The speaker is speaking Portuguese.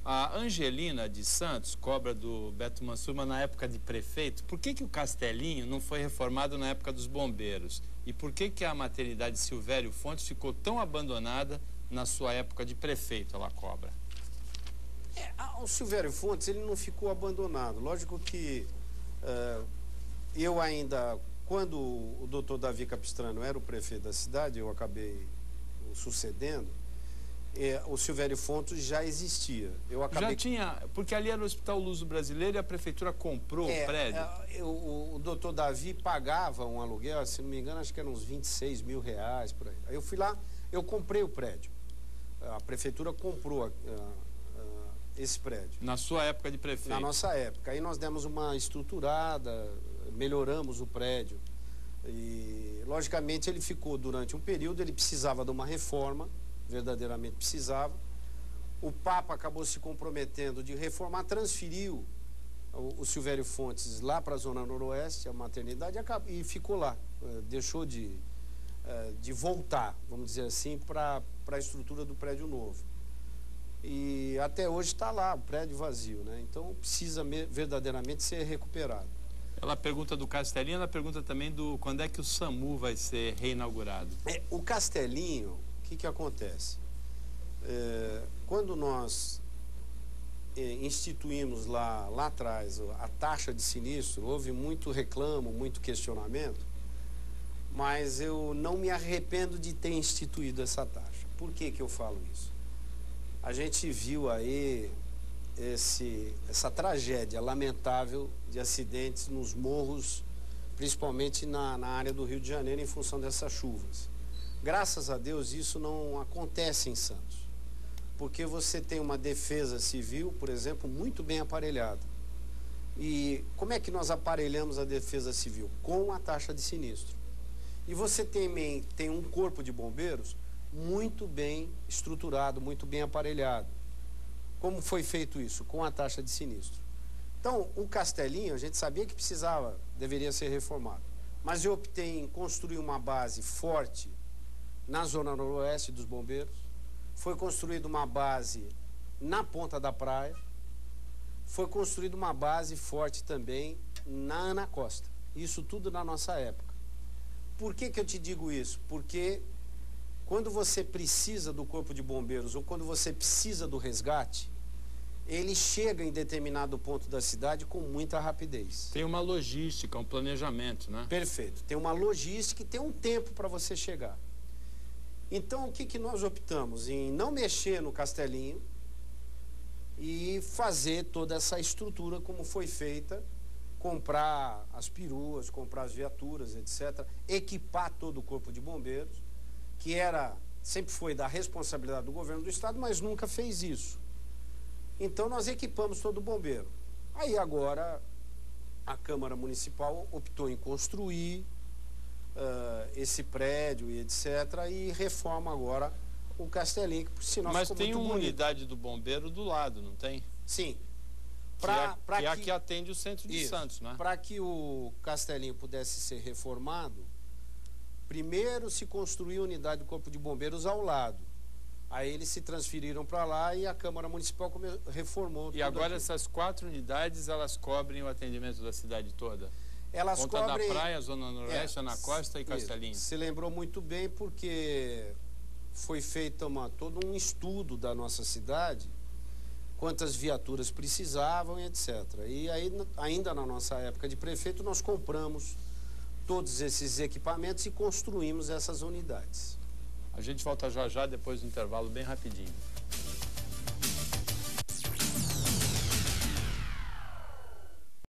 A Angelina de Santos, cobra do Beto Mansur, na época de prefeito, por que o Castelinho não foi reformado na época dos bombeiros? E por que a maternidade Silvério Fontes ficou tão abandonada na sua época de prefeito, ela cobra? O Silvério Fontes, ele não ficou abandonado. Lógico que eu ainda, quando o doutor Davi Capistrano era o prefeito da cidade, eu acabei o sucedendo, o Silvério Fontes já existia. Já tinha, porque ali era o Hospital Luso Brasileiro e a prefeitura comprou o prédio. O doutor Davi pagava um aluguel, se não me engano, acho que eram uns 26 mil reais, por aí. Aí eu fui lá, eu comprei o prédio. A prefeitura comprou esse prédio. Na sua época de prefeito? Na nossa época. Aí nós demos uma estruturada, melhoramos o prédio. E, logicamente, ele ficou durante um período, ele precisava de uma reforma, verdadeiramente precisava. O Papa acabou se comprometendo de reformar, transferiu o Silvério Fontes lá para a Zona Noroeste, a maternidade, e ficou lá. Deixou de voltar, vamos dizer assim, para a estrutura do prédio novo. E até hoje está lá, o prédio vazio, né? Então precisa verdadeiramente ser recuperado. Ela pergunta do Castelinho, ela pergunta também do quando é que o SAMU vai ser reinaugurado. O Castelinho, o que acontece? Quando nós instituímos lá atrás a taxa de sinistro, houve muito reclamo, muito questionamento, mas eu não me arrependo de ter instituído essa taxa. Por que eu falo isso? A gente viu aí essa tragédia lamentável de acidentes nos morros, principalmente na área do Rio de Janeiro, em função dessas chuvas. Graças a Deus isso não acontece em Santos, porque você tem uma defesa civil, por exemplo, muito bem aparelhada. E como é que nós aparelhamos a defesa civil? Com a taxa de sinistro. E você tem um corpo de bombeiros muito bem estruturado, muito bem aparelhado. Como foi feito isso? Com a taxa de sinistro. Então, o Castelinho, a gente sabia que deveria ser reformado. Mas eu optei em construir uma base forte na Zona Noroeste dos bombeiros. Foi construída uma base na Ponta da Praia. Foi construída uma base forte também na Ana Costa. Isso tudo na nossa época. Por que eu te digo isso? Porque quando você precisa do corpo de bombeiros ou quando você precisa do resgate, ele chega em determinado ponto da cidade com muita rapidez. Tem uma logística, um planejamento, né? Perfeito. Tem uma logística e tem um tempo para você chegar. Então, o que nós optamos? Em não mexer no Castelinho e fazer toda essa estrutura como foi feita, comprar as peruas, comprar as viaturas, etc., equipar todo o corpo de bombeiros, que sempre foi da responsabilidade do governo do estado, mas nunca fez isso. Então nós equipamos todo o bombeiro. Aí agora a Câmara Municipal optou em construir esse prédio e etc. e reforma agora o Castelinho, que por sinal mas ficou tem muito uma bonito. unidade do bombeiro do lado, não tem? Sim. Que é a que atende o centro de Santos, né? Para que o Castelinho pudesse ser reformado, primeiro se construiu a unidade do Corpo de Bombeiros ao lado. Aí eles se transferiram para lá e a Câmara Municipal reformou. E agora essas 4 unidades, elas cobrem o atendimento da cidade toda? Elas Ponta cobrem... da Praia, Zona Noroeste, Ana Costa e Castelinho. Se lembrou muito bem porque foi feito todo um estudo da nossa cidade, quantas viaturas precisavam e etc. E aí, ainda na nossa época de prefeito, nós compramos todos esses equipamentos e construímos essas unidades. A gente volta já depois do intervalo, bem rapidinho.